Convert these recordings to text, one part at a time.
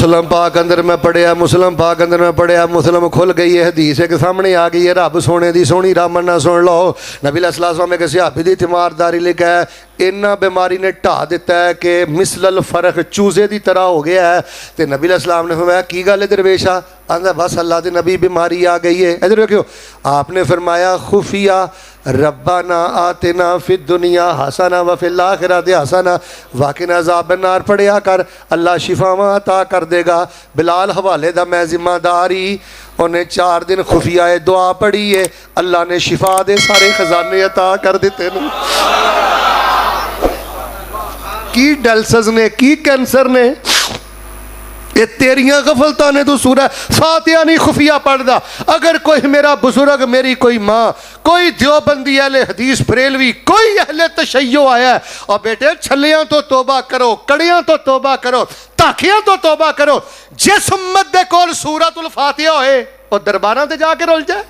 मुस्लिम पाक अंदर मैं पढ़िया मुस्लिम खुल गई है, हदीस एक सामने आ गई है, रब सोने दी सोहनी रामन ना सुन लो। नबी अलैहिस्सलाम एक सहाबी दी तीमारदारी लिखा है, इन्ना बीमारी ने ढा दिता है कि मिसलल फरख चूजे की तरह हो गया है। तो नबी अलैहिस्सलाम ने फरमाया की गल है दरवेशा? आंदा बस अल्लाह के नबी बीमारी आ गई है। इधर देखो, आपने फरमाया खुफिया रब्बाना आतिना फिद दुनिया हसना व फिल आखिरति हसना वाकिना अज़ाबन नार पढ़िया कर, अल्लाह शिफावां अता कर देगा। बिलाल हवाले दा मैं जिम्मेदारी, उन्हें 4 दिन खुफिया दुआ पढ़ी है, अल्लाह ने शिफा दे सारे खजाने अता कर दिते ने। की डायलिसिस ने, की कैंसर ने, ये तेरिया गफलता ने तू सूरह फातिहा नहीं खुफिया पढ़दा। अगर कोई मेरा बुजुर्ग, मेरी कोई माँ, कोई देवबंदी अहले हदीस बरेलवी, कोई अहले तशय्यो आया है, और बेटे छलियां तो तौबा करो, कड़ियां तो तौबा करो, ताकियां तो तौबा करो। जिस उम्मत दे कोल सूरतुल फातिहा होए और दरबारां ते जाके रुल जाए,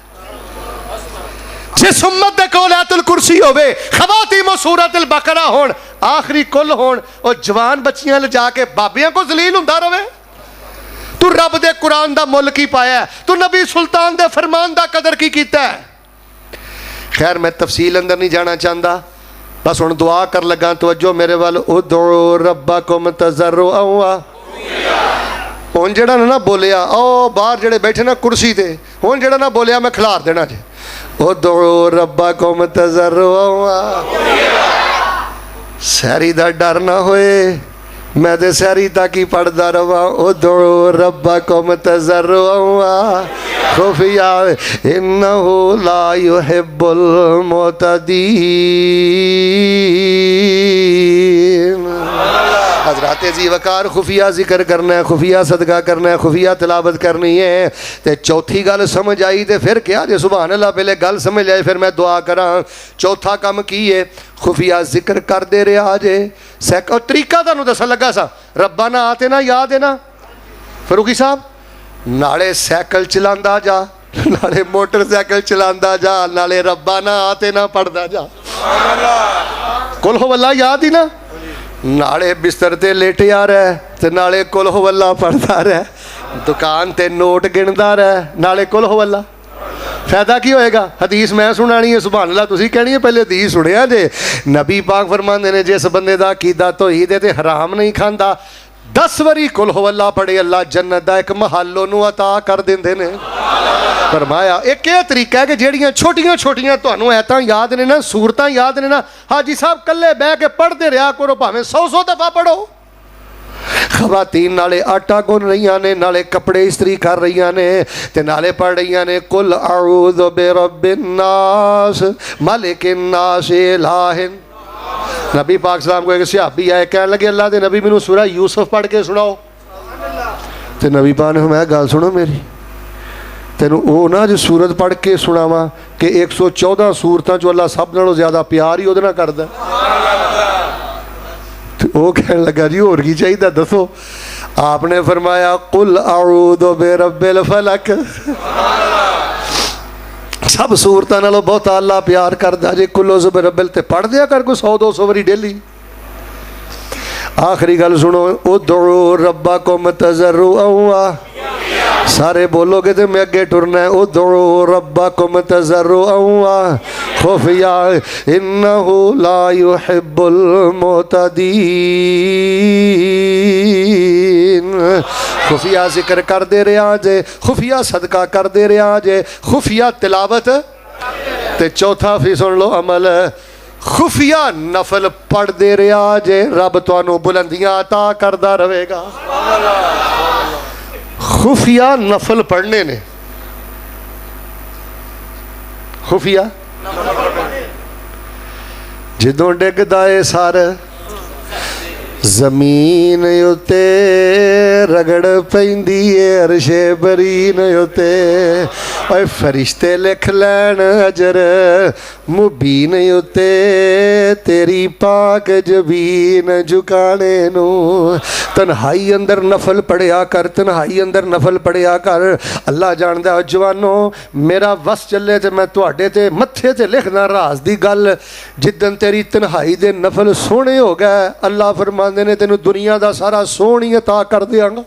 जिस उम्मत दे कोल आयतुल कुर्सी होवे, खवातीम सूरतुल बकरा होण, आखिरी कुल होण, और जवान बच्चियां ले जाके बाबियां को जलील हुंदा रवे। तू रब दे कुरान दा मुल की पाया, तू नबी सुल्तान दे फरमान दा कदर की कीता है। खैर मैं तफसील अंदर नहीं जाना चाहता, बस हुण दुआ कर लगा। तवज्जो मेरे वाल, उदउ रब्बकुम तज़र्रुअन। हुण जेड़ा ना बोलिया ओ बाहर जेड़े बैठे ना कुर्सी ते, हुण जेड़ा ना बोलिया मैं खिलार देना जे। उदउ रब्बकुम तज़र्रुअन, सैरी दा डर ना होए, मैं तो सैरी तक ही पढ़ता रहा। उदउ रब्बकुम तज़र्रुअन खुफिया इन्नहु ला युहिब्बुल मुअतदीन। हज़रात जी वकार खुफिया जिक्र करना है, खुफिया सदका करना है, खुफिया तिलावत करनी है। तो चौथी गल समझ आई तो फिर क्या जे सुभान अल्लाह, पहले गल समझ आए फिर मैं दुआ करा। चौथा काम की है? खुफिया जिक्र करते रहा जे। और तरीका तुहानूं दसन लगा सा, रब्बाना आतिना याद है ना फरूकी साहब, नाले सैकल चलांदा जा, नाले मोटरसाइकिल चलांदा जा, नाले रब्बाना आतिना पढ़दा जा। कुल हो वल्ला याद ही ना, नाले बिस्तर ते लेटिया रह ते नाले कुल हो वल्ला पढ़दा रह, दुकान ते नोट गिनदा रह नाले कुल हो वल्ला। फायदा की होएगा? हदीस मैं सुनानी है, सुभान अल्लाह तुसीं कहनी है, पहले हदीस सुनिया जे। नबी पाक फरमांदे ने जिस बंदे दा अकीदा तौहीद है ते हराम नहीं खांदा, 10 वारी कुल हो अल्लाह पढ़े, अल्लाह जन्नत दा एक महल उहनूं अता कर दिंदे ने। फरमाया एक यह तरीका है कि जेड़ियां छोटियां छोटियां तुहानूं ऐतां याद ने ना, सूरतां याद ने ना, हाजी साहब कल्ले बह के पढ़ते रहा करो, भावें 100 दफा पढ़ो। खवातीन नाले आटा गुन रही ने, नाले कपड़े इस्त्री कर रही ने, ते नाले पढ़ रही ने कुल अऊज़ु बिरब्बिन नास मालिकिन नास इलाहिन। नबी पाक सलाम को एक सहाबी आए, कहने लगे अल्लाह के नबी मैनू सूरह यूसुफ पढ़ के सुनाओ। तो नबी पाक ने मैं गल सुनो मेरी, तेनू वो ना जो सूरत पढ़ के सुनावा कि 114 सूरतां चो अल्लाह सब नालों ज़्यादा प्यार ही उहदे नाल करदा। वो कहने लगा जी होर की चाहिए दसो। आपने फरमाया कुल अऊज़ु बिरब्बिल फलक। सब सूरतां नालों बहुत अल्लाह प्यार करदा जे कुल अऊज़ु बिरब्बिल ते पढ़ दिया कर कोई 100-200 वारी डेली। आखिरी गल सुनो, उदउ रब्बकुम तज़र्रुअन, सारे बोलोगे तो मैं अगे टुरना है। उदउ रब्बकुम तज़र्रुअन खुफिया इन्नहु ला युहिब्बुल मुअतदीन। खुफिया जिक्र करते रहा जे, खुफिया सदका करते रहा जे, खुफिया तिलावत। ते चौथा फिर सुन लो अमल, खुफिया नफल पढ़ते रहा जे, रब तुहानू बुलंदियां अता करदा रहेगा। खुफिया नफल पढ़ने ने, खुफिया जदों डिगदा है सर जमीन उत्ते रगड़ पैंदी है अरशे बरीन उत्ते, ओए फरिश्ते लिख लैन अजर मुबीन उत्ते तेरी पाक जबीन झुकाने नू। तन्हाई अंदर नफल पढ़िया कर, तन्हाई अंदर नफल पढ़िया कर। अल्लाह जानदा जवानों मेरा वस चले तो मैं तुहाडे ते मत्थे ते लिखना राज दी गल। जिदन तेरी तन्हाई दे नफल सोहने हो गए, अल्लाह फरमांदे ने तेनू दुनिया दा सारा सोहनी अता कर दियांगा।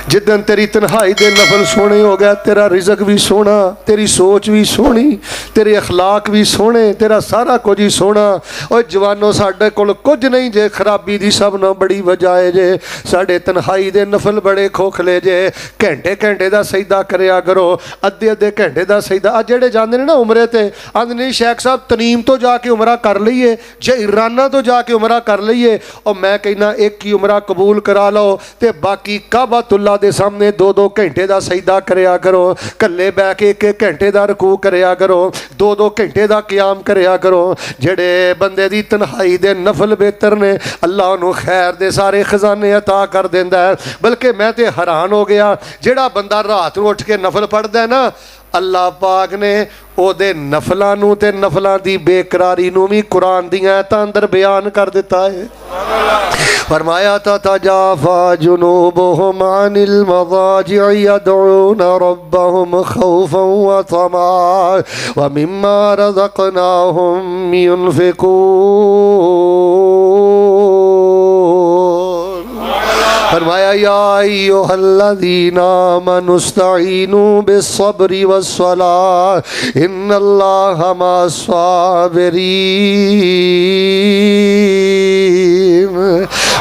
जिदन तेरी तन्हाई दे नफल सोने हो गया, तेरा रिजक भी सोना, तेरी सोच भी सोहनी, तेरे अखलाक भी सोने, तेरा सारा कुछ ही सोना। और जवानों साडे कोल कुछ नहीं जे, खराबी दी सब ना बड़ी वजह है जे साडे तन्हाई दे नफल बड़े खोखले जे। घंटे घंटे दा सजदा करया करो, अद्धे अद्धे घंटे दा सजदा। आ जेड़े जांदे ने ना उमरे ते आंदे नहीं शेख साहब तनीम तो जाके उमरा कर लईए जे इराना तो जाके उमरा कर लईए। और मैं कहना एक ही उमरा कबूल करा लो ते बाकी काबातुल्ला दे सामने 2-2 घंटे दा सजदा करया करो, कल्ले बह के 1-1 घंटे दा रकू करया करो, 2-2 घंटे दा क़याम करया करो। जेड़े बंदे दी तन्हाई दे नफल बेहतर ने, अल्लाह उन्होंने खैर दे सारे खजाने अता कर देंदा है। बल्कि मैं तो हैरान हो गया, जेड़ा बंदा रात को उठ के नफल पढ़दा है ना, अल्लाह पाक ने ओदे नफलों नूं ते नफलों दी बेकरारी नूं भी कुरान दियां आयतां अंदर बयान कर दिता है। फरमाया ततजाफा जुनूबुहुम अनिल मज़ाजि'i यदऊना रब्बहुम खौफन व तमअन व मिम्मा रज़क़नाहुम युनफ़िकून। फरमाया या अय्युहल्लज़ीना आमनू इस्तईनू बिस्सब्रि वस्सलाह इन्नल्लाहा मअस्साबिरीन।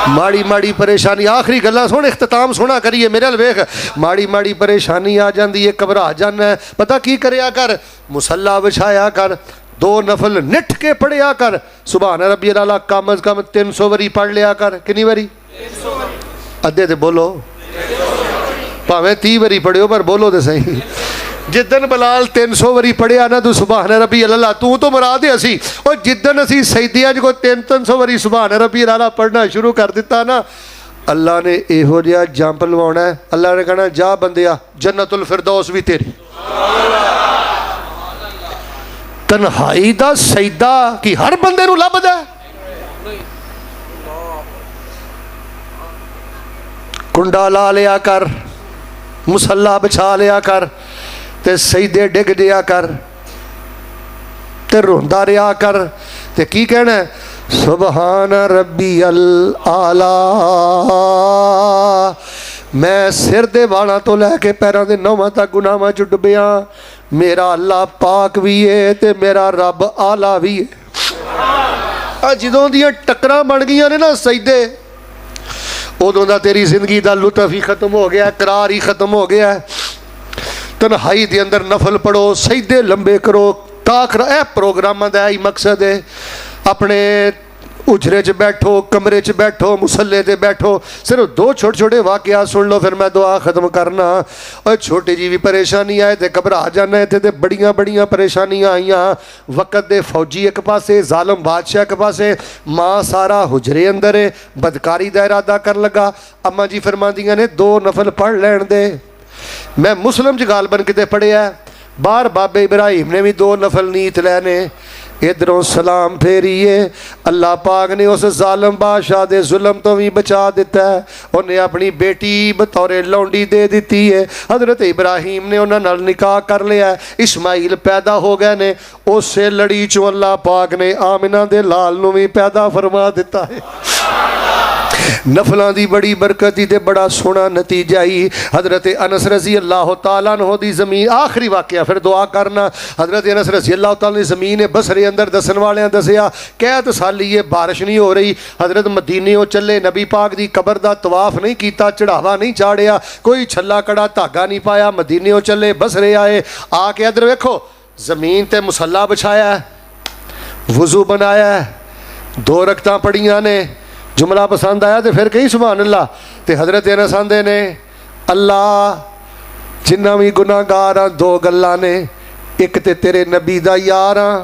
माड़ी माड़ी परेशानी, आखिरी गल्लां सुन, इख्तिताम सोना करिए मेरे अल वेख। माड़ी माड़ी परेशानी आ जाती है, घबरा जाना है, पता की करया कर, मुसल्ला बिछाया कर, 2 नफल निठ के पढ़िया कर, सुभान रब्बियल आला कम अज कम 300 वारी पढ़ लिया कर। कितनी वारी? अद्धे तो बोलो, भावें 30 वारी पढ़ियो पर बोलो तो सही। जिदन बलाल 300 वारी पढ़िया ना तू सुभान रब्बियल आला, तू तो मुराद है असी। और जिदन असी सजदियां च कोई 300 वारी सुभान रब्बियल आला पढ़ना शुरू कर दिता ना, अल्लाह ने इहो जिहा जंप लवाना है। अल्लाह ने कहना जा बंदिया जन्नतुल फिरदौस भी तेरी। तन्हाई दा सजदा कि हर बंदे नूं लभदा है। कुंडा ला लिया कर, मुसल्ला बिछा लिया कर, ते सजदे डिग दिया कर, ते रोंदा रहा कर, ते की कहना सुबहान रब्बियल आला। मैं सिर दे वालों तो लैके पैरों के नौवां तक गुनाहां च डुबिया, मेरा अल्लाह पाक भी है ते मेरा रब आला भी है। जदों दियां टक्करां बन गईयां ने ना सजदे, उदों दा तेरी जिंदगी का लुत्फ ही खत्म हो गया, करार ही खत्म हो गया। तन्हाई दे अंदर नफल पढ़ो, सजदे लंबे करो, ताखरा ए प्रोग्रामां दा ही मकसद है। अपने उजरे च बैठो, कमरे च बैठो, मुसल्ले ते बैठो, सिर्फ 2 छोटे छोटे वाकया सुन लो, फिर मैं दुआ खत्म करना। और छोटी जी भी परेशानी आए तो घबरा जाना। इतने तो बड़िया बड़िया परेशानियां आईयां। वक़्त दे फौजी एक पासे, जालम बादशाह एक पासे, माँ सारा हुजरे अंदर है, बदकारी का इरादा कर लगा। अम्मा जी फरमांदियां ने 2 नफल पढ़ लैन दे। मैं मुस्लिम च गालबन किते पढ़िया, बाहर बाबे इब्राहिम ने भी 2 नफल नीत लैने। इधरों सलाम फेरीए, अल्लाह पाक ने उस जालम बादशाह दे जुल्म तो भी बचा दिता है। उन्हें अपनी बेटी बतौरे लौंडी दे दी है। हजरत इब्राहिम ने उन्होंने नाल निकाह कर लिया, इस्माइल पैदा हो गए ने। उस लड़ी चो अल्लाह पाक ने आमिना दे लाल नूं भी पैदा फरमा दिता है। नफलों की बड़ी बरकत ही बड़ा सोहना नतीजा ही। हजरत अनस रजी अल्लाह तआला अन्हु दी ज़मीन, आखिरी वाकया फिर दुआ करना। हजरत अनस रजी अल्लाह तआला दी ज़मीन बसरे अंदर दसन वाले दसिया कैत साली है, बारिश नहीं हो रही। हजरत मदीने चले, नबी पाक की कबर का तवाफ नहीं किया, चढ़ावा नहीं चाड़िया, कोई छला कड़ा धागा नहीं पाया। मदीने चले, बसरे आए, आके इधर वेखो ज़मीन ते मुसल्ला बिछाया, वज़ू बनाया, 2 रकतां पढ़ियां ने। जुमला पसंद आया तो फिर कही सुभान अल्लाह। तो हजरत अनस आंदे ने अल्लाह जिन्ना भी गुनाहगार हाँ 2 गल्लां ने, एक तो तेरे नबी दा यार हाँ,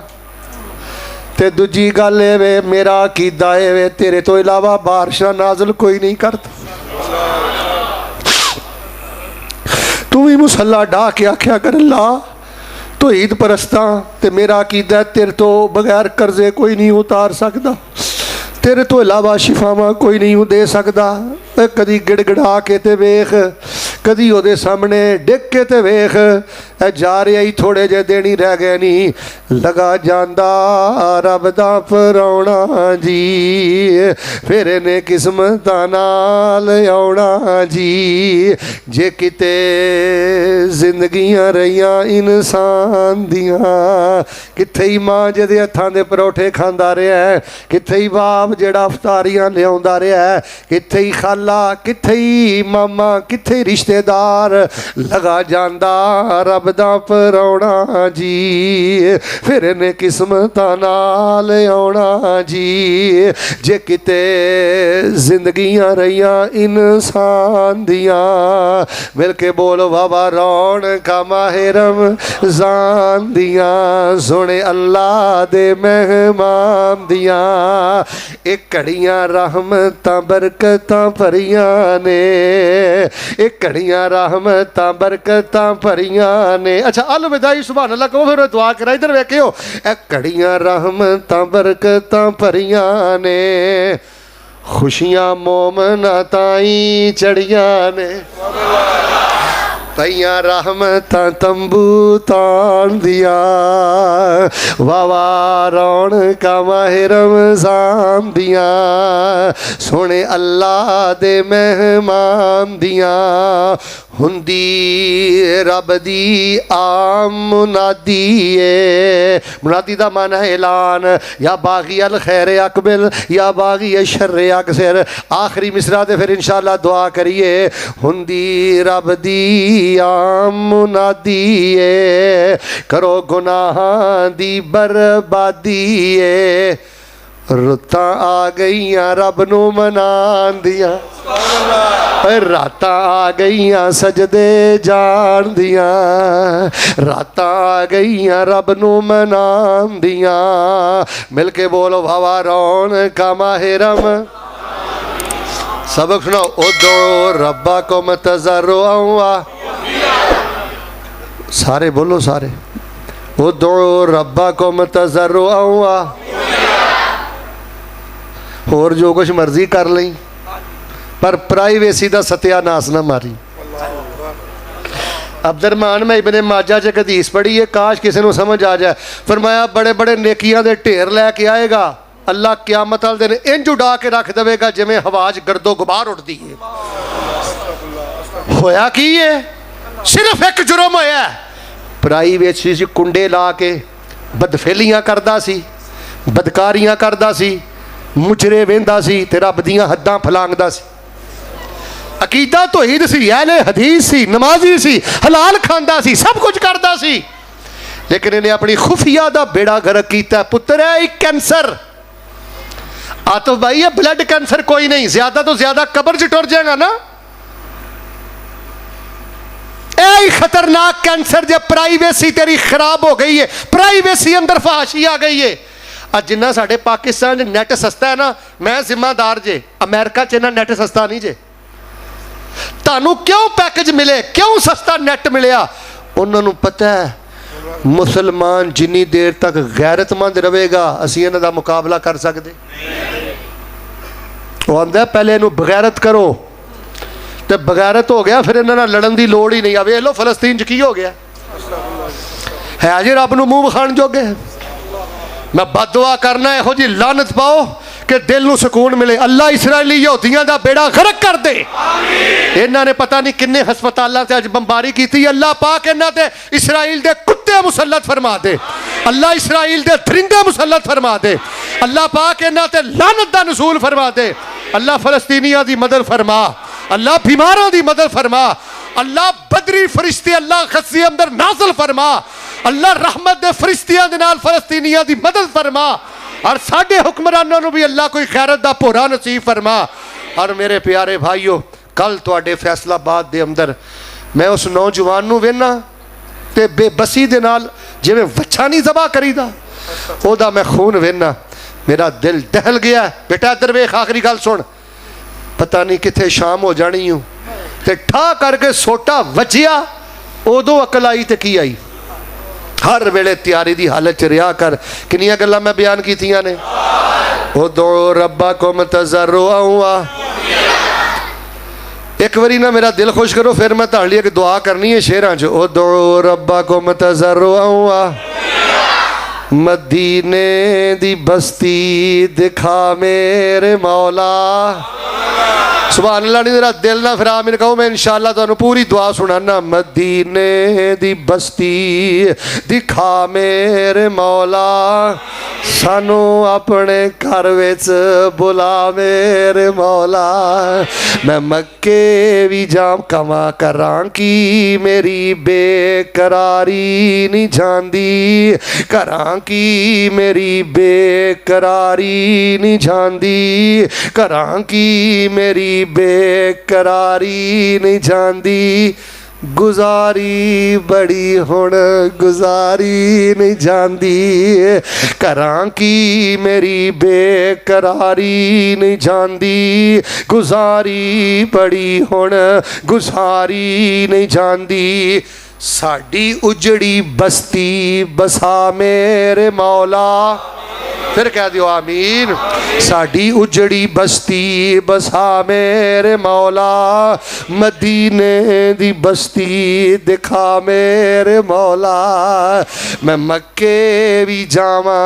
ते दूजी गल वे मेरा अकीदा है वे तेरे तो इलावा बारिशां नाज़िल कोई नहीं करता। तू भी मुसल्ला ढा के आख्या कर अल्लाह तो ईद परस्तां ते मेरा अकीदा तेरे तो बगैर कर्जे कोई नहीं उतार सकता, तेरे तो इलावा शिफावां कोई नहीं दे सकता। कदी गिड़गिड़ा के ते वेख, कदी ਉਹਦੇ सामने डिग के ते वेख जा रहा ही थोड़े जे दिन ही रह गए नहीं लगा जांदा रब दा पराउणा जी फिर इन्हें किस्मतां नाल आउणा जी जे किते जिंदगियां रहियां इंसान दियां किथे ही मां जिहदे हत्थां दे परोठे खांदा रहा है किथे ही बाप जिहड़ा अफतारियां लिआउंदा रहा है किथे ही खाला किथे ही मामा किथे ही रिश्तेदार लगा जांदा रब दा पराउणा जी फिर इन्हें किस्मतां नाल आउणा जी जे किते जिंदगियां रहियां इंसान दियां मिल के बोल बाबा रौनका माहे रमज़ान दियां सोने अल्लाह दे मेहमान दियां एक घड़ियां रहमतां बरकतां भरियां ने एक घड़ियां रहमतां बरकतां भरियां ने अच्छा अलविदाई सुभान अल्लाह कहो फिर दुआ करा इधर वेखियो एक घड़ियां रहमतां बरकतां भरियां ने खुशियां मोमना ताई चढ़ियां ने पईयां रहमतां तंबू तान दिया वावा रौनका माहे रमज़ान दिया सोने अल्लाह दे मेहमान दिया हुंदी रब दी आम मुनादी है मुनादी दा माना है ऐलान या बागी अल खैर अकबिल या बागी शर अकसर आखिरी मिसरा दे फिर इंशाअल्लाह दुआ करिए हुंदी रब दी आम मुनादी है करो गुनाहां दी बर्बादी है रुतां आ गईयां रब नू मनान दियां रातां आ गईयां सजदे जान दियां रातां आ गईयां रब नू मनान दियां मिल के बोलो भावा रौनका माहे रम सबक सुनाओ उदो रब्बा को मतज़र्रुआ सारे बोलो सारे उदो रब्बा को मतज़र्रुआ होर जो कुछ मर्जी कर ली पर प्राइवेसी का सत्यानाश ना मारी अब्दुर्रहमान मैं इब्ने माजा च एक हदीस पढ़ी है काश किसी को समझ आ जाए फरमाया बड़े बड़े नेकियां दे ढेर लैके आएगा अल्लाह क्यामत वाले दिन इंज उड़ा के रख देगा जिवें हवा च गर्दो गुबार उड़ती है होया की है सिर्फ एक जुर्म होया प्राइवेसी च कुंडे ला के बदफेलियां करदा सी बदकारियां करदा सी मुजरे वेंदा सी ते रब दियां हद्दां फलांगदा सी अकीदा तौहीद सी अहले हदीस सी नमाजी सी हलाल खांदा सी सब कुछ करदा सी लेकिन इन्हें अपनी खुफिया दा बेड़ा गर्क कीता पुत्र है एक कैंसर आतिफ भाई ये ब्लड कैंसर कोई नहीं ज्यादा तो ज्यादा कब्र च टुर जाएगा ना ऐ खतरनाक कैंसर जे प्राइवेसी तेरी खराब हो गई है प्राइवेसी अंदर फहाशी आ गई है आज जिन्ना साढ़े पाकिस्तान नैट सस्ता है ना मैं जिम्मेदार जे अमेरिका च इन्ना नैट सस्ता नहीं जे तानू क्यों पैकेज मिले क्यों सस्ता नैट मिलया उन्होंने पता है मुसलमान जिन्नी देर तक गैरतमंद रहेगा असी इन्हां दा मुकाबला कर सकते वो आंदा पहले इनू बगैरत करो तो बगैरत हो गया फिर इन्हां नाल लड़न की लोड़ ही नहीं आ वेख लो फलस्तीन च की हो गया है जी रब नू मूँह विखाण जोगे मैं बददुआ करना यहो जी लानत पाओ कि दिल नू सुकून मिले अल्लाह इसराइली यहूदियों का बेड़ा गर्क कर दे इन्होंने पता नहीं किन्ने हस्पतालों से अज बंबारी की अल्लाह पाक इन्हां ते इसराइल दे कुत्ते मुसल्लत फरमा दे अल्लाह इसराइल दे दरिंदे मुसल्लत फरमा दे अल्लाह पाक इन्हां ते लानत दा नज़ूल फरमा दे अल्लाह फलस्तीनियां दी मदद फरमा अल्लाह बीमारों की मदद फरमा अल्लाह बदरी फरिश्ते अल्लाह खस्सी अंदर नाज़िल फरमा अल्लाह रहमत दे फरिश्तियां दे नाल फलस्तीनियां दी मदद फरमा और साडे हुक्मरानों नूं भी अल्लाह कोई खैरत दा भोरा नसीब फरमा और मेरे प्यारे भाईओ कल तुहाडे फैसलाबाद दे अंदर मैं उस नौजवान नूं वेखना ते बेबसी दे नाल जिवें वच्छा नहीं ज़बा करीदा ओहदा मैं खून वेखना मेरा दिल दहल गया बेटा इधर वेख आखिरी गल सुन पता नहीं कित्थे शाम हो जानी हूँ ते ठा करके सोटा वजिया उदों अकल आई ते की आई हर वेले तैयारी की हालत च रहा कर किनियां गल्लां मैं बयान कीतियां ने उदों रब्बा को मतज़र्रुआ एक बारी ना मेरा दिल खुश करो, फिर मैं तुहाडे लिए एक दुआ करनी है शेरां च। ओ दो रब्बकुम तज़र्रुअन, मदीने दी बस्ती दिखा मेरे मौला। सुभान अल्लाह। नहीं मेरा दिल ना फिर आमीन कहो, मैं इंशाअल्लाह तुहानू पूरी दुआ सुनाना। मदीने दी बस्ती दिखा मेरे मौला, सानू अपने घर विच बुला मेरे मौला। मैं मक्के भी जाम कमा करां की मेरी बेकरारी नहीं जांदी, करां की मेरी बेकरारी नहीं जांदी, करां की मेरी बेकरारी नहीं जांदी। गुजारी बड़ी हुण गुजारी नहीं जांदी, करां की मेरी बेकरारी नहीं जांदी। गुजारी बड़ी हुण गुजारी नहीं जांदी। साडी उजड़ी बस्ती बसा मेरे मौला, फिर कह दियो आमीन। साडी उजड़ी बस्ती बसा मेरे मौला, मदीने दी बस्ती दिखा मेरे मौला। मैं मक्के भी जावा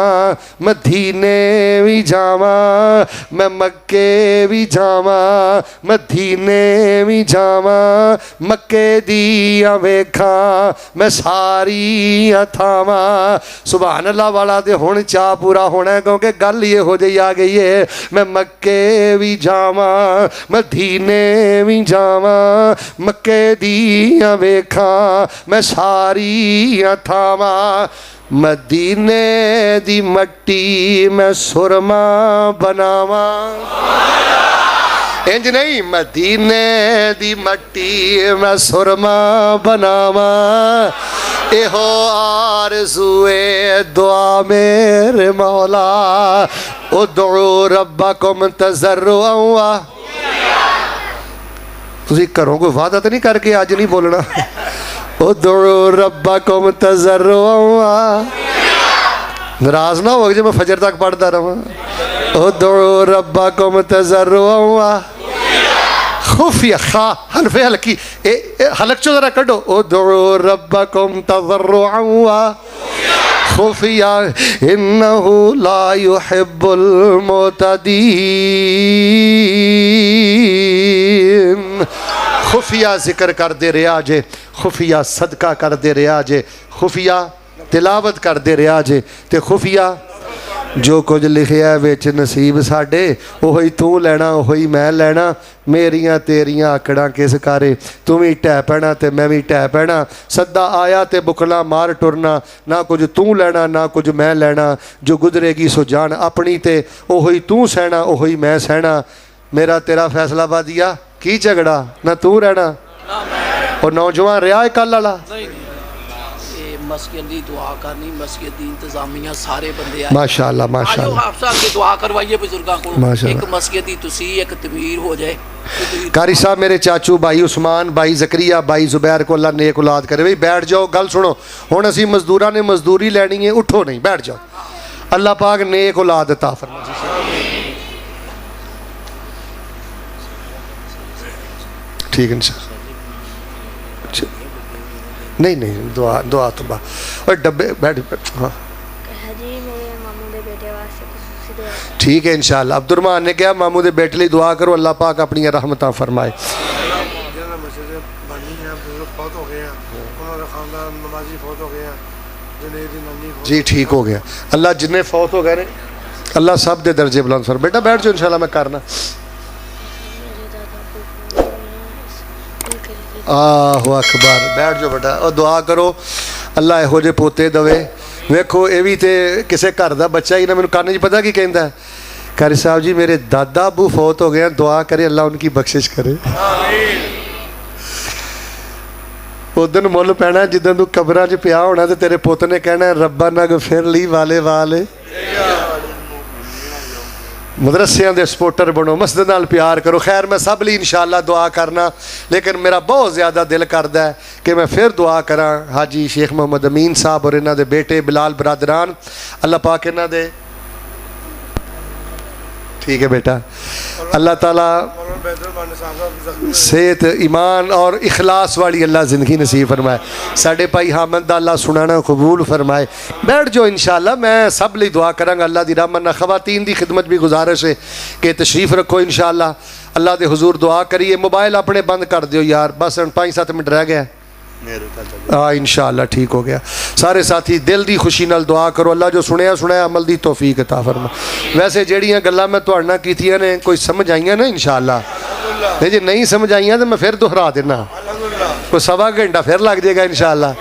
मदीने भी जावा, मैं मक्के भी जावा मदीने भी जावा। मक्के दियां वेखां मैं सारियां थावां। सुभान अल्लाह वाला ते हुण चा पूरा होना, क्योंकि गल ये हो जी आ गई है। मैं मक्के भी जावा मदीने भी जावा, मक्के दियां वेखां मैं सारियां थावां। मदीने दी मट्टी मैं सुरमा बनावा, इंज नहीं, मदीने दी मट्टी मैं सुरमा बनावा। एहो आरज़ूए दुआ मेरे मौला, उदउ रब्बकुम तज़र्रुअन। तुसीं घरों कोई वादा तो नहीं करके अज नहीं बोलना? उदउ रब्बकुम तज़र्रुअन। नाराज ना हो जो मैं फजर तक पढ़ता रहा। उदउ रब्बकुम तज़र्रुअन खुफिया, खा हल्फे हल्की हलक चो जरा कढ़ो। उदउ रब्बकुम तज़र्रुअन खुफिया, इन्नहु ला युहिब्बुल मुअतदीन। खुफिया जिक्र करते रहा जे, खुफिया सदका करते रहा जे, खुफिया तिलावत करते रहा जे, ते खुफिया जो कुछ लिखिया विच नसीब साडे ओही तू लैना ओही मैं लैना। मेरियां तेरियां आकड़ां किस कारे, तू भी ढह पैना ते मैं भी ढह पैना। सद्दा आया ते बुकला मार टुरना, ना कुछ तू लैना ना कुछ मैं लैना। जो गुजरेगी सो जान अपनी, ते ओही तू सहना ओही मैं सहना। मेरा तेरा फैसला बादिया की झगड़ा, ना तू रहना और नौजवान रहा है कल वाला। मस्जिद की दुआ करनी, मस्जिद की इंतजामिया सारे बंदे आए माशाअल्लाह माशाअल्लाह। आप साहब की दुआ करवाइए बुजुर्गों को, एक मस्जिद की तुसी एक तमीर हो जाए। कारी साहब मेरे चाचू भाई उस्मान भाई जकरिया भाई जुबैर को अल्लाह नेक औलाद करे। भाई बैठ जाओ, गल सुनो। हुण असीं मजदूरां ने मजदूरी लैनी है, उठो नहीं बैठ जाओ। अल्लाह पाक नेक औलाद अता फरमाए। ठीक है नहीं नहीं दुआ दुआ तो बा और डब्बे बैठ। हाँ ठीक है इंशाअल्लाह। अब्दुर्रहमान ने कहा मामू दे बेटे लिए दुआ करो, अल्लाह पाक अपनी रहमतां फरमाए। जी ठीक हो गया। अल्लाह जिन्हें फौत हो गए अल्लाह सब दे दर्जे बुलंद फरमाए। बेटा बैठ जाओ इंशाअल्लाह मैं करना। आहो अकबर बैठ जाओ बेटा और दुआ करो अल्लाह इहो जे पोते दवे। वेखो ये भी तो किसी घर का बच्चा ही ना, मैंने कान च पता की कहता है, कारी साहब जी मेरे दादा अबू फौत हो गए, दुआ करे अल्लाह उनकी बख्शिश करे। उदन मुल पैना जिदन तू कबरां च पिया होना तो तेरे पुत ने कहना रब्बा नग फिर ली वाले वाले। मदरसियां दे सपोर्टर बनो, मस्जिद नाल प्यार करो। खैर मैं सब लिए इंशाअल्लाह दुआ करना, लेकिन मेरा बहुत ज़्यादा दिल करता है कि मैं फिर दुआ करा हाजी शेख मोहम्मद अमीन साहब और इन्हों दे बेटे बिलाल बरादरान। अल्लाह पाक इन्हों दे ठीक है बेटा, अल्लाह ताला सेहत ईमान और इखलास वाली अल्लाह ज़िंदगी नसीब फरमाए। साढ़े भाई हामिद दा अल्लाह सुनाना कबूल फरमाए। बैठ जाओ इंशाअल्लाह, मैं सब लिए दुआ करांगा अल्लाह दी रहमत नाल। खवातीन दी खिदमत भी गुजारिश है कि तशरीफ़ रखो इंशाअल्लाह, अल्लाह दे हुजूर दुआ करिए। मोबाइल अपने बंद कर दियो यार, बस 5-7 मिनट रह गया। हाँ इंशाअल्लाह ठीक हो गया। सारे साथी दिल की खुशी नाल दुआ करो, अल्लाह जो सुनिया सुनाया अमल की तौफीक अता फरमा। वैसे जड़ियाँ गल्लां मैं तुहाडे नाल कीतियां ने कोई समझ आईयां ना इंशाअल्लाह, ते जे नहीं समझ आईयां तो मैं फिर दोहरा देना, कोई 1.25 घंटा फिर लग जाएगा इंशाअल्लाह।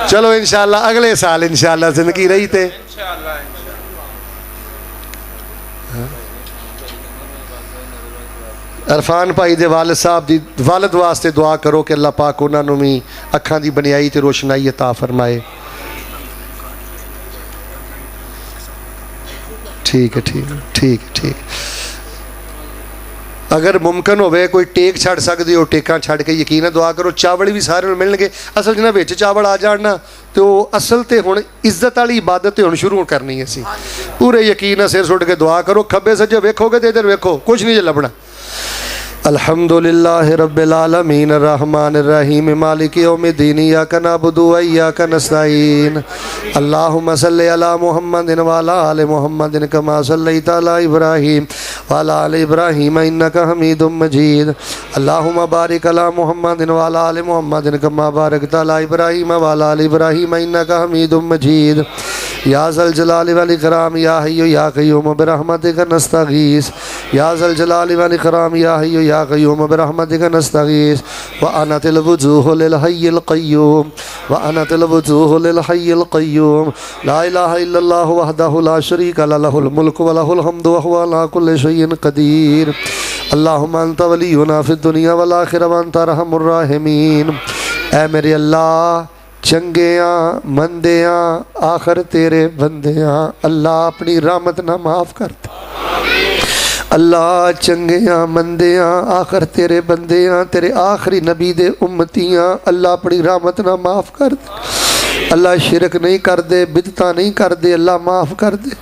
चलो इंशाअल्लाह अगले साल इंशाअल्लाह जिंदगी रही ते अरफान भाई दे वालिद साहब दी वालिद वास्ते दुआ करो कि अल्लाह पाक उन्होंने भी अखां दी बनियाई ते रोशनाई अता फरमाए। ठीक है ठीक है ठीक है ठीक। अगर मुमकिन होवे कोई टेक छड़ सकते हो, टेकां छड़ के यकीन दुआ करो। चावल भी सारे मिलणगे। असल जिन्हां विच चावल आ जाण ना तो असल तो हुण इज्जत वाली इबादत हुण शुरू करनी है। पूरे यकीन सिर सुट के दुआ करो। खब्बे सज्जे वेखोगे तो इधर वेखो, कुछ नहीं लभना। अल्हम्दुलिल्लाहि रब्बिल आलमीन अर्रहमानिर रहीम मालिकि यौमिद्दीन इय्याका नअबुदु व इय्याका नस्तईन अल्लाहुम्मा सल्लि अला मुहम्मदिन व अला आलि मुहम्मदिन कमा सल्लैता अला इब्राहीम व अला आलि इब्राहीम इन्नका हमीदुम मजीद अल्लाहुम्मा बारिक अला मुहम्मदिन व अला आलि मुहम्मदिन कमा बारकता अला इब्राहीम व अला आलि इब्राहीम इन्नका हमीदुम मजीद या ज़ल जलाली वल इकराम या हय्यु या क़य्यूम बिरहमतिका नस्तगीस या ज़ल जलाली वल इकराम या हय्यु या क़य्यूम बिरहमतिका नस्तगीस व अनतिल वजूह लिल हय्यिल क़य्यूम व अनतिल वजूह लिल हय्यिल क़य्यूम ला इलाहा इल्लल्लाहु वहदहु ला शरीका लहु लहुल मुल्कु व लहुल हम्दु व हुवा अला कुल्लि शैइन क़दीर अल्लाहुम्मा अंत वलियुना फ़िद दुनिया वल आखिरह व अंत अरहमुर राहिमीन। ऐ मेरे अल्लाह चंगियां मंदियां आखिर तेरे बंदियां, अल्लाह अपनी रहमत ना माफ़ कर दे। अल्लाह चंगियां मंदियां आखिर तेरे बंदियां, तेरे आखिरी नबी दे उम्मतियां, अल्लाह अपनी रहमत ना माफ़ कर दे। अल्लाह शिरक नहीं कर दे, बिदता नहीं कर दे, अल्लाह माफ़ कर दे।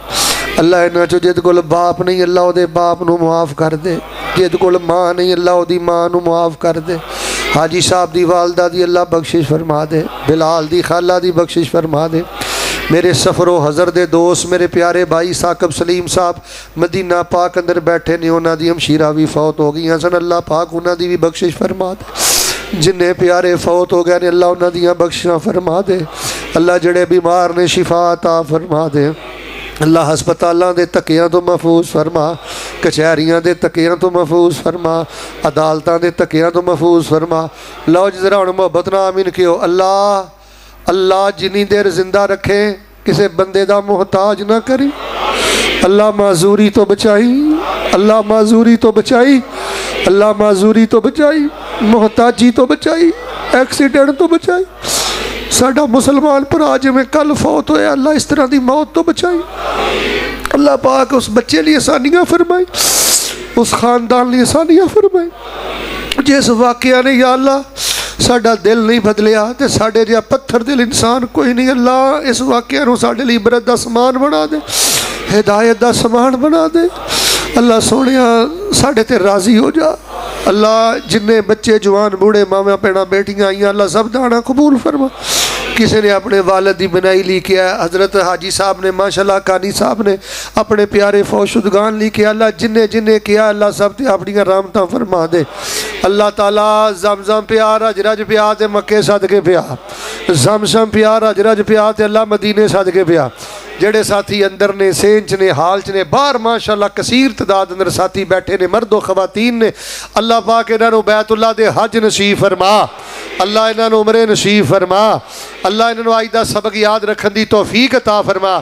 अल्लाह इन्हां चो जिद कोल बाप नहीं अल्लाह उहदे बाप नूं माफ़ कर दे, जिद कोल माँ नहीं अल्लाह उहदी माँ नूं माफ़ कर दे। हाजी साहब दी वालदा दी अल्लाह बख्शिश फरमा दे, बिलाल दी खाला दी बख्शिश फरमा दे। मेरे सफ़रो हज़र दे दोस्त मेरे प्यारे भाई साकब सलीम साहब मदीना पाक अंदर बैठे ने, उन्हां दी हमशीरा भी फौत हो गई सन, अल्लाह पाक उन्हां दी भी बख्शिश फरमा दे। जिन्ने प्यारे फौत हो गए ने अल्लाह उन्हां दियां बख्शिशां फरमा दे। अल्लाह जड़े बीमार ने शिफा अता फरमा दे। अल्लाह हस्पतालों के धक्कियां तो महफूज फरमा, कचहरियां के धक्कियां तो महफूज फरमा, अदालतों के धक्कियां तो महफूज फरमा। लो जरा हम मुहब्बत ना आमीन कहो। अल्लाह अल्लाह जिन्नी देर जिंदा रखे किसी बंदे का मुहताज ना करी। अल्लाह माजूरी तो बचाई, अल्लाह माजूरी तो बचाई, अल्लाह माजूरी तो बचाई, मुहताजी तो बचाई, एक्सीडेंट तो बचाई। साडा मुसलमान भरा जिवें कल फौत होया अल्लाह इस तरह की मौत तो बचाई। अल्लाह पाक उस बच्चे लिए आसानियाँ फरमाई, उस खानदान लिए आसानियाँ फरमाई। जिस वाकया ने या अल्लाह साडा दिल नहीं बदलिया तो साडे जिहा पत्थर दिल इंसान कोई नहीं। अल्लाह इस वाकया नूं साडे लिए इबरत दा समान बना दे, हिदायत दा समान बना दे। अल्लाह सोहणिया साडे ते राज़ी हो जा। अल्लाह जिन्ने बच्चे जवान बूढ़े मामा भैणां बेटियां आईयां अल्लाह सब दाना कबूल फरमा। किसी ने अपने वालिद की बनाई लिखी है, हज़रत हाजी साहब ने माशाल्लाह कानी साहब ने अपने प्यारे फौशुदगान लिखे। अल्लाह जिन्ने जिन्ने किया अल्लाह सब ते अपनी रहमतां फरमा दे। अल्लाह ताला ज़मज़म प्यार रज रज प्या ते मक्के सदके प्या, ज़मज़म प्यार रज रज प्या ते अल्लाह मदीने सदके प्या। जेड़े साथी अंदर ने सेंच ने हाल च ने बाहर माशाल्लाह कसीर तदाद अंदर साथी बैठे ने मर्दो खवातीन ने, अल्लाह पाक इन्हों बैतुल्लाह दे हज नसीब फरमा, अल्लाह इन्हों उमरे नसीब फरमा, अल्लाह इन्हों अज दा सबक याद रखने की तौफीक अता फरमा।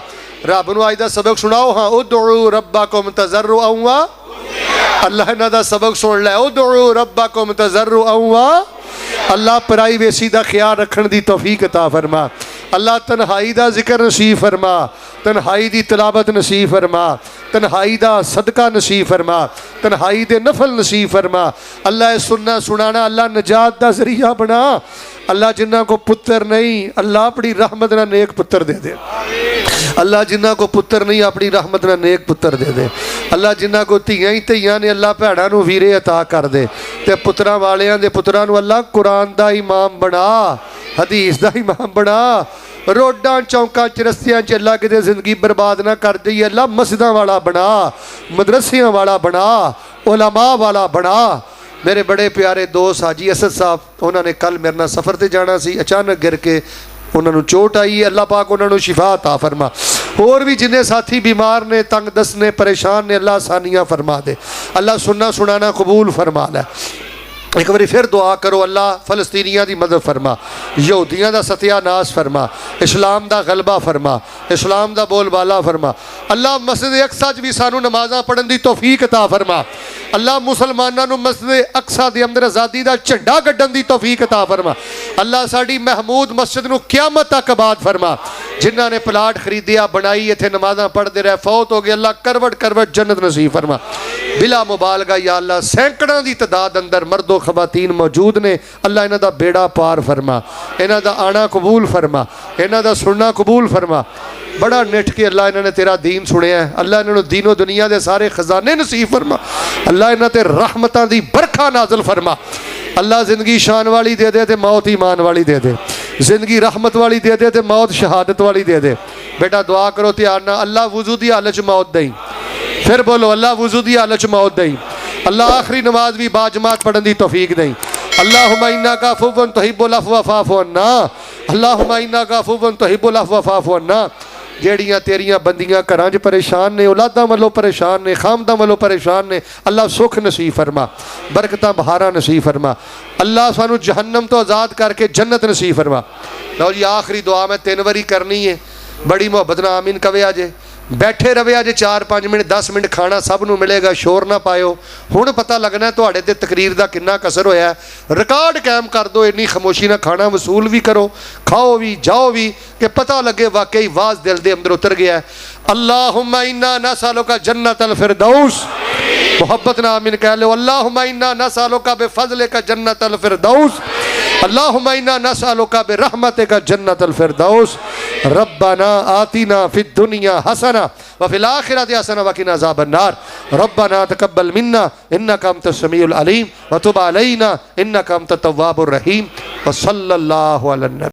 रब नूं अज दा सबक सुनाओ। हाँ उदउ रब्बकुम तज़र्रुअन व अल्लाह इन्हां दा सबक सुन लै। उदउ रब्बकुम तज़र्रुअन व अल्लाह प्राइवेसी का ख्याल रखने की तौफीक अता फरमा। अल्लाह तन्हाई का जिक्र नसीब फरमा, तन्हाई की तिलावत नसीब फरमा, तन्हाई का सदका नसीब फरमा, तन्हाई के नफल नसीब फरमा। अल्लाह सुनना सुनाना अल्लाह नजात का जरिया बना। अल्लाह जिन्हों को पुत्र नहीं अल्लाह अपनी रहमत ना नेक पुत्र दे दे। अल्लाह जिन्हों को पुत्र नहीं अपनी रहमत ना नेक पुत्र दे दे। अल्लाह जिन्हों को धियां ही धियां ने अल्लाह भैड़ां नूं वीरे अता कर दे। ते पुत्रां वालियां दे पुत्रां नूं अल्लाह कुरान दा इमाम बना, हदीस दा इमाम बना। रोडां चौंकां चरस्तियां च अल्लाह किते जिंदगी बर्बाद ना कर दी। अल्लाह मस्जिदां वाला बना, मदरसियां वाला बना, उलमा वाला बना। मेरे बड़े प्यारे दोस्त हाजी असद साहब, उन्होंने कल मेरे नाल सफ़र ते जाना सी, अचानक गिर के उन्होंने चोट आई। अल्लाह पाक उन्होंने शिफा अता फरमा। होर भी जिन्हें साथी बीमार ने, तंग दस ने, परेशान ने, अल्लाह आसानियाँ फरमा दे। अल्लाह सुनना सुनाना कबूल फरमा लै। एक बार फिर दुआ करो, अल्लाह फलस्तीनियां की मदद फरमा, यहूदियों का सत्यानाश फरमा, इस्लाम का गलबा फरमा, इस्लाम का बोलबाला फरमा। अल्लाह मस्जिद अक्सा च भी सानू नमाज़ां पढ़न की तौफीक अता फरमा। अल्लाह मुसलमानों को मस्जिद अक्सा के अंदर आज़ादी का झंडा कड्ढन की तौफीक अता फरमा। अल्लाह साडी महमूद मस्जिद को क़यामत तक आबाद फरमा। जिन्हों ने प्लाट खरीदिया, बनाई, इत्थे नमाज़ां पढ़ते रहे, फौत हो गए, अल्लाह करवट करवट जन्नत नसीब फरमा। बिला मुबालगा या अल्लाह सैकड़ों की तादाद अंदर मर्दो खवातीन मौजूद ने। अल्लाह इन्हां दा बेड़ा पार फरमा, इन्हां दा आना कबूल फरमा, इन्हां दा सुनना कबूल फरमा। बड़ा निठ के अल्लाह इन्होंने तेरा दीन सुनिया है। अल्लाह इन्होंने दीनों दुनिया के सारे खजाने नसीब फरमा। अल्लाह इन्हां ते रहमतां दी बरखा नाज़िल फरमा। अल्लाह जिंदगी शान वाली दे दे ते मौत ईमान वाली दे दे, जिंदगी रहमत वाली दे दे ते मौत शहादत वाली दे दे। बेटा दुआ करो ध्यान नाल, अल्लाह वुजू दी हालत च मौत दई। फिर बोलो, अल्लाह वुजू दी हालत च मौत दई। अल्लाह आखिरी नमाज भी बाजमात पढ़न की तौफीक दई। अल्लाहुम्मा इन्नका अफ़ुव्वुन तुहिब्बुल अफ़्व फ़अफ़ु अन्ना। अल्लाहुम्मा इन्नका अफ़ुव्वुन तुहिब्बुल अफ़्व फ़अफ़ु अन्ना। जेड़ियां तेरियां बंदियां घरां च परेशान ने, औलादां वालों परेशान ने, खामदां वालों परेशान ने, अल्लाह सुख नसीब फरमा, बरकतां बहारां नसीब फरमा। अल्लाह सानू जहन्नम तो आज़ाद करके जन्नत नसीब फरमा। लो जी आखिरी दुआ मैं 3 बारी करनी है, बड़ी मुहब्बत नाल आमीन कवे। अजे बैठे रवे, अजे 4-5 मिनट 10 मिनट खाना सब नूं मिलेगा, शोर ना पायो। हुण पता लगना तुहाडे ते तकरीर दा किन्ना कसर होया। रिकॉर्ड कायम कर दो, इन्नी खामोशी ना खाना वसूल भी करो, खाओ भी, जाओ भी, कि पता लगे वाकई वाज दिल दे अंदर उतर गया है। अल्लाहुम्मा इन्ना नसअलुका जन्नतल फिरदौस। मोहब्बत ना आमीन कह लो। अल्लाहुम्मा इन्ना नसअलुका बिफज़लिका जन्नतल फिरदौस। अल्लाहुम्मा इन्ना नसअलुका बिरहमतिका जन्नतल फिरदौस। रब्बना आतिना फिद दुनिया हसना व फिल आखिरति हसना व क़िना अज़ाबन्नार। रब्बना तक़ब्बल मिन्ना इन्नका अंतस समीउल अलीम व तुब अलैना इन्नका अंतत तव्वाबुर रहीम। व सल्लल्लाहु अलैहि